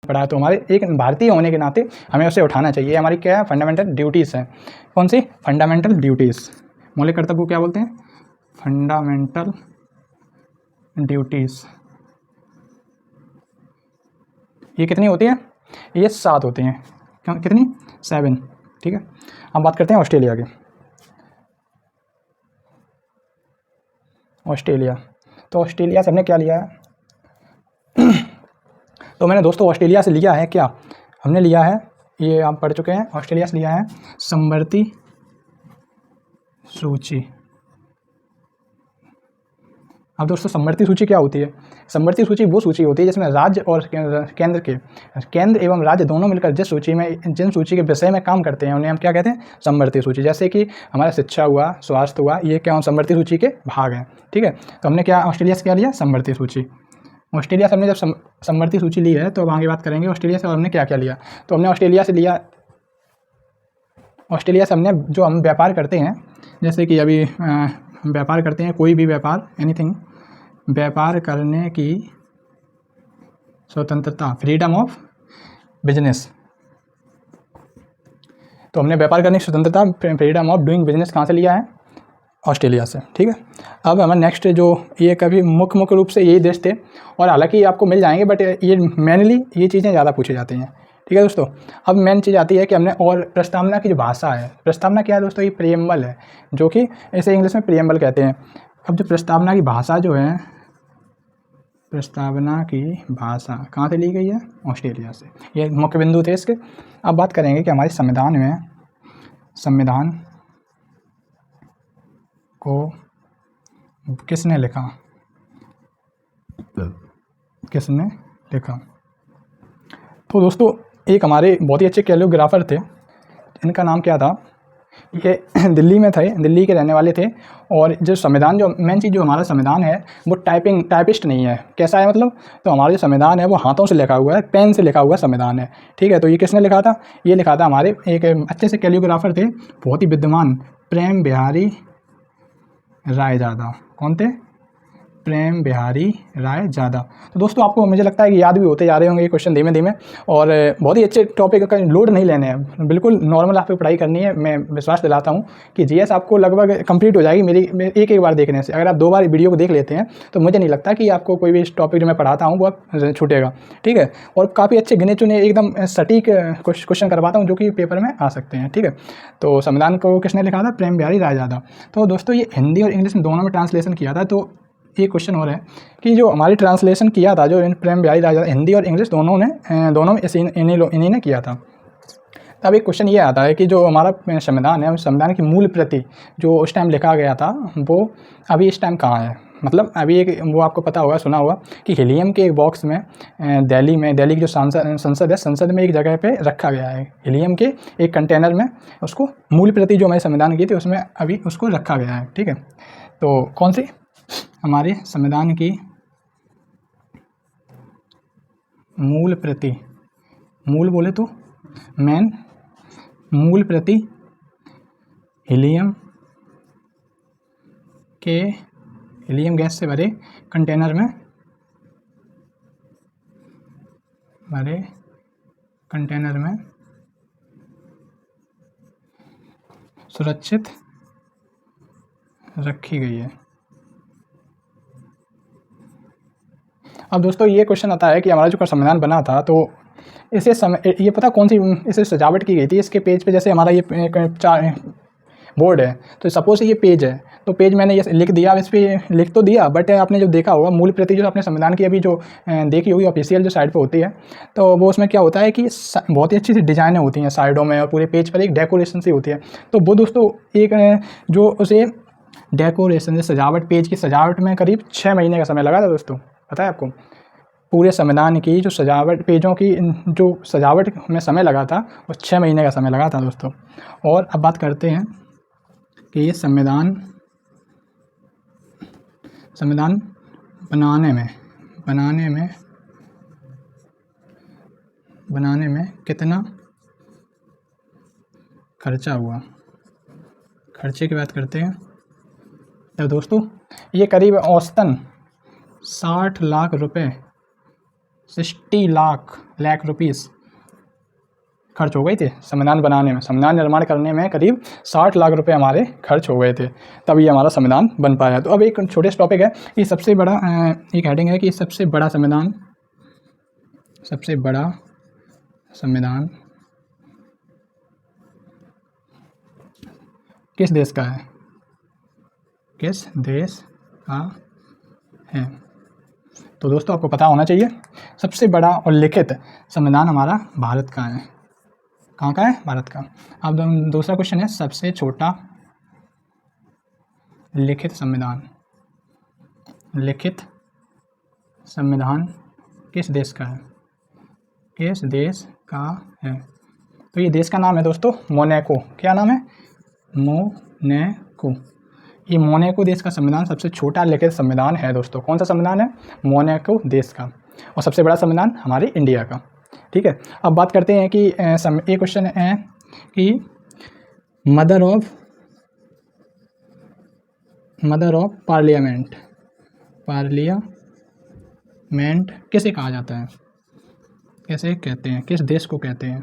पड़ा है, तो हमारे एक भारतीय होने के नाते हमें उसे उठाना चाहिए। हमारी क्या है, फंडामेंटल ड्यूटीज़ है। कौन सी? Fundamental duties. मौलिक कर्तव्य को क्या बोलते हैं? Fundamental duties. ये कितनी होती है? ये 7 होती हैं। कितनी? 7। ठीक है। अब बात करते हैं ऑस्ट्रेलिया की। ऑस्ट्रेलिया, तो ऑस्ट्रेलिया से हमने क्या लिया है? तो मैंने दोस्तों ऑस्ट्रेलिया से लिया है क्या? हमने लिया है, ये आप पढ़ चुके हैं, ऑस्ट्रेलिया से लिया है समवर्ती सूची। अब दोस्तों समवर्ती सूची क्या होती है? समवर्ती सूची वो सूची होती है जिसमें राज्य और केंद्र एवं राज्य दोनों मिलकर जिन सूची के विषय में काम करते हैं उन्हें हम क्या कहते हैं? समवर्ती सूची। जैसे कि हमारा शिक्षा हुआ, स्वास्थ्य हुआ, ये क्या समवर्ती सूची के भाग हैं। ठीक है। तो हमने क्या ऑस्ट्रेलिया से क्या लिया? समवर्ती सूची। ऑस्ट्रेलिया से हमने जब समवर्ती सूची ली है तो अब आगे बात करेंगे ऑस्ट्रेलिया से और हमने क्या क्या लिया। तो हमने ऑस्ट्रेलिया से लिया, ऑस्ट्रेलिया से हमने जो हम व्यापार करते हैं, जैसे कि अभी व्यापार करते हैं, कोई भी व्यापार, एनीथिंग, व्यापार करने की स्वतंत्रता, फ्रीडम ऑफ बिजनेस। तो हमने व्यापार करने की स्वतंत्रता, फ्रीडम ऑफ डूइंग बिजनेस कहाँ से लिया है? ऑस्ट्रेलिया से। ठीक है। अब हमारा नेक्स्ट जो ये कभी मुख्य रूप से यही देश थे, और हालांकि आपको मिल जाएंगे बट ये मेनली ये चीज़ें ज़्यादा पूछी जाती हैं। ठीक है दोस्तों। अब मेन चीज़ आती है कि हमने, और प्रस्तावना की जो भाषा है, प्रस्तावना क्या है दोस्तों? ये प्रियम्बल है, जो कि इसे इंग्लिश में प्रियम्बल कहते हैं। अब जो प्रस्तावना की भाषा जो है, प्रस्तावना की भाषा कहाँ से ली गई है? ऑस्ट्रेलिया से। ये मुख्य बिंदु थे इसके। अब बात करेंगे कि हमारे संविधान में, संविधान को किसने लिखा? किसने लिखा? तो दोस्तों एक हमारे बहुत ही अच्छे कैलियोग्राफर थे, इनका नाम क्या था? ये दिल्ली में थे, दिल्ली के रहने वाले थे। और जो संविधान, जो मेन चीज़, जो हमारा संविधान है वो टाइपिस्ट नहीं है। कैसा है मतलब? तो हमारा जो संविधान है वो हाथों से लिखा हुआ है, पेन से लिखा हुआ संविधान है। ठीक है। तो ये किसने लिखा था? ये लिखा था हमारे एक अच्छे से कैलियोग्राफर थे, बहुत ही विद्वान, प्रेम बिहारी रायजादा। कौन थे? प्रेम बिहारी रायजादा। तो दोस्तों आपको मुझे लगता है कि याद भी होते जा रहे होंगे ये क्वेश्चन धीमे धीमे, और बहुत ही अच्छे टॉपिक का लोड नहीं लेने हैं, बिल्कुल नॉर्मल आपको पढ़ाई करनी है। मैं विश्वास दिलाता हूँ कि जीएस आपको लगभग कंप्लीट हो जाएगी मेरी एक बार देखने से। अगर आप 2 बार वीडियो को देख लेते हैं तो मुझे नहीं लगता कि आपको कोई भी टॉपिक जो मैं पढ़ाता हूँ वो छूटेगा। ठीक है। और काफ़ी अच्छे गिने चुने एकदम सटीक क्वेश्चन करवाता हूँ जो कि पेपर में आ सकते हैं। ठीक है। तो संविधान को किसने लिखा था? प्रेम बिहारी रायजादा। तो दोस्तों ये हिंदी और इंग्लिश में दोनों में ट्रांसलेशन किया था। तो ये क्वेश्चन हो रहा है कि जो हमारी ट्रांसलेशन किया था, जो प्रेम बिहारी रायजादा, हिंदी और इंग्लिश दोनों में इन्हीं ने किया था। तब एक क्वेश्चन ये आता है कि जो हमारा संविधान है, उस संविधान की मूल प्रति जो उस टाइम लिखा गया था वो अभी इस टाइम कहाँ है? मतलब अभी एक वो आपको पता होगा, सुना होगा कि हीलियम के एक बॉक्स में दिल्ली की जो संसद है, संसद में एक जगह पे रखा गया है हीलियम के एक कंटेनर में। उसको मूल प्रति जो हमारे संविधान की थी उसमें अभी उसको रखा गया है। ठीक है। तो कौन सी? हमारे संविधान की मूल प्रति, मूल बोले तो मेन, मूल प्रति हीलियम गैस से भरे कंटेनर में सुरक्षित रखी गई है। अब दोस्तों ये क्वेश्चन आता है कि हमारा जो संविधान बना था तो ये पता कौन सी इसे सजावट की गई थी? इसके पेज पे, जैसे हमारा ये बोर्ड है, तो सपोज ये पेज है, तो पेज मैंने ये लिख दिया, इस पर लिख तो दिया, बट आपने जो देखा होगा मूल प्रति जो अपने संविधान की अभी जो देखी होगी ऑफिशियल जो साइड पे होती है, तो वो उसमें क्या होता है कि बहुत ही अच्छी सी डिज़ाइनें होती हैं साइडों में, और पूरे पेज पर एक डेकोरेशन सी होती है। तो वो दोस्तों एक जो उसे डेकोरेशन, सजावट, पेज की सजावट में करीब 6 महीने का समय लगा था दोस्तों। पता है आपको? पूरे संविधान की जो सजावट, पेजों की जो सजावट में समय लगा था वो 6 महीने का समय लगा था दोस्तों। और अब बात करते हैं कि ये संविधान बनाने में कितना खर्चा हुआ? खर्चे की बात करते हैं तो दोस्तों ये करीब औसतन 60 लाख रुपए 60 लाख रुपीस खर्च हो गए थे संविधान बनाने में। संविधान निर्माण करने में करीब 60 लाख रुपए हमारे खर्च हो गए थे, तभी हमारा संविधान बन पाया। तो अब एक छोटे से टॉपिक है कि सबसे बड़ा एक हेडिंग है कि सबसे बड़ा संविधान किस देश का है? किस देश का है? तो दोस्तों आपको पता होना चाहिए सबसे बड़ा और लिखित संविधान हमारा भारत का है। कहाँ का है? भारत का। अब दूसरा क्वेश्चन है सबसे छोटा लिखित संविधान किस देश का है? किस देश का है? तो ये देश का नाम है दोस्तों मोनाको। क्या नाम है? मोनाको। ये मोनाको देश का संविधान सबसे छोटा लिखित संविधान है दोस्तों। कौन सा संविधान है? मोनाको देश का। और सबसे बड़ा संविधान हमारे इंडिया का। ठीक है, अब बात करते हैं कि एक क्वेश्चन है कि मदर ऑफ पार्लियामेंट किसे कहा जाता है? कैसे कहते हैं? किस देश को कहते हैं?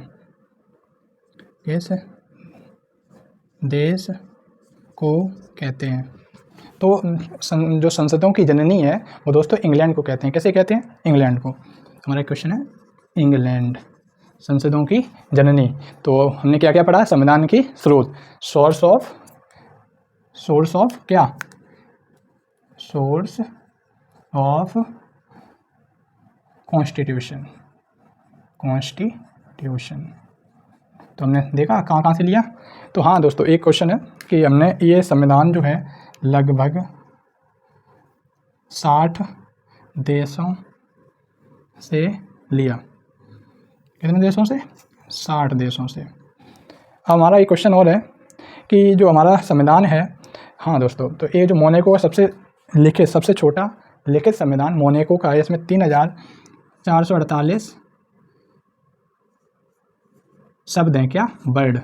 किस देश को कहते हैं? तो जो संसदों की जननी है वो दोस्तों इंग्लैंड को कहते हैं। कैसे कहते हैं? इंग्लैंड को। हमारा क्वेश्चन है इंग्लैंड संसदों की जननी। तो हमने क्या क्या पढ़ा? संविधान की स्रोत, सोर्स ऑफ क्या? Source of constitution. तो हमने देखा कहाँ से लिया। तो हाँ दोस्तों एक क्वेश्चन है कि हमने ये संविधान जो है लगभग 60 देशों से लिया। कितने देशों से? 60 देशों से। हमारा एक क्वेश्चन और है कि जो हमारा संविधान है, हाँ दोस्तों, तो ये जो मोनाको का सबसे छोटा लिखित संविधान मोनाको का है। इसमें 3448 शब्द हैं। क्या? वर्ड।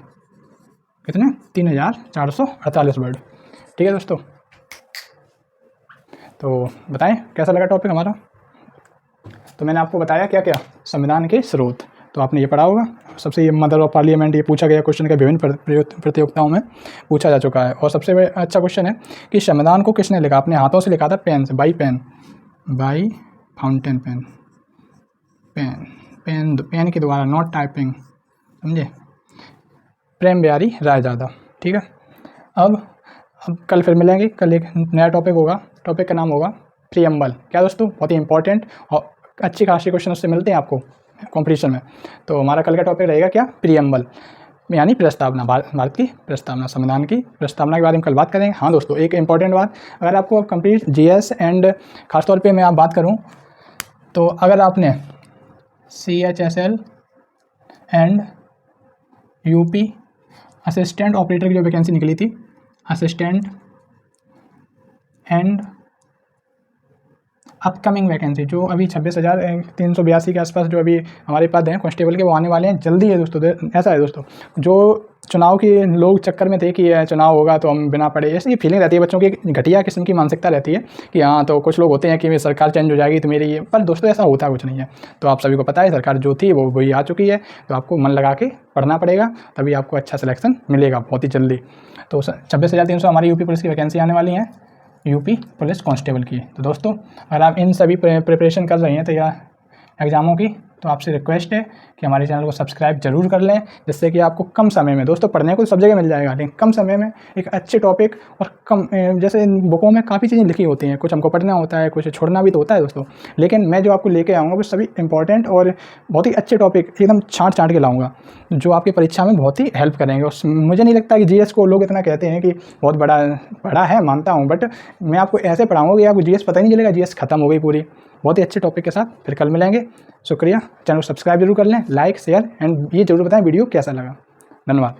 कितने? 3448 वर्ड। ठीक है दोस्तों, तो बताएं कैसा लगा टॉपिक हमारा। तो मैंने आपको बताया क्या क्या? संविधान के स्रोत, तो आपने ये पढ़ा होगा। सबसे ये मदर ऑफ पार्लियामेंट ये पूछा गया क्वेश्चन के विभिन्न प्रतियोगिताओं में पूछा जा चुका है। और सबसे अच्छा क्वेश्चन है कि संविधान को किसने लिखा? अपने हाथों से लिखा था, पेन से, बाई फाउंटेन पेन के द्वारा, नॉट टाइपिंग, समझे? प्रेम बिहारी रायजादा। ठीक है, अब कल फिर मिलेंगे। कल एक नया टॉपिक होगा। टॉपिक का नाम होगा प्रीएम्बल। क्या दोस्तों? बहुत ही इंपॉर्टेंट और अच्छी खासी क्वेश्चन उससे मिलते हैं आपको कंपटीशन में। तो हमारा कल का टॉपिक रहेगा क्या? प्रीएम्बल, यानी प्रस्तावना, भारत की प्रस्तावना, संविधान की प्रस्तावना के बारे में कल बात करेंगे। हाँ दोस्तों, एक इंपॉर्टेंट बात, अगर आपको कंप्लीट जीएस एंड खासतौर पे मैं आप बात करूँ तो अगर आपने CHSL and UP assistant operator की जो वैकेंसी निकली थी, असिस्टेंट एंड अपकमिंग वैकेंसी जो अभी 26,382 के आसपास जो अभी हमारे पद हैं कांस्टेबल के, वो आने वाले हैं जल्दी है दोस्तों। ऐसा है दोस्तों, जो चुनाव के लोग चक्कर में थे कि चुनाव होगा तो हम बिना पढ़े, ऐसी फीलिंग रहती है बच्चों की, घटिया किस्म की मानसिकता रहती है कि हाँ, तो कुछ लोग होते हैं कि सरकार चेंज हो जाएगी तो मेरी ये, पर दोस्तों ऐसा होता कुछ नहीं है। तो आप सभी को पता है सरकार जो थी वो वही आ चुकी है। तो आपको मन लगा के पढ़ना पड़ेगा, तभी आपको अच्छा सिलेक्शन मिलेगा बहुत ही जल्दी। तो 26,300 हमारी यूपी पुलिस की वैकेंसी आने वाली हैं, यूपी पुलिस कांस्टेबल की। तो दोस्तों अगर आप इन सभी प्रिपरेशन कर रहे हैं तो या एग्ज़ामों की, तो आपसे रिक्वेस्ट है कि हमारे चैनल को सब्सक्राइब जरूर कर लें, जिससे कि आपको कम समय में, दोस्तों पढ़ने को सब जगह मिल जाएगा, लेकिन कम समय में एक अच्छे टॉपिक और कम, जैसे बुकों में काफ़ी चीज़ें लिखी होती हैं, कुछ हमको पढ़ना होता है, कुछ छोड़ना भी तो होता है दोस्तों, लेकिन मैं जो आपको लेके आऊँगा वो सभी इंपॉर्टेंट और बहुत ही अच्छे टॉपिक एकदम छाँट के लाऊँगा, जो आपकी परीक्षा में बहुत ही हेल्प करेंगे। और मुझे नहीं लगता कि जीएस को लोग इतना कहते हैं कि बहुत बड़ा है, मानता हूँ, बट मैं आपको ऐसे पढ़ाऊँगा कि आपको जीएस पता ही नहीं चलेगा, जीएस खत्म हो गई पूरी। बहुत ही अच्छे टॉपिक के साथ फिर कल मिलेंगे। शुक्रिया, चैनल को सब्सक्राइब जरूर कर लें, लाइक शेयर एंड ये जरूर बताएं वीडियो कैसा लगा। धन्यवाद।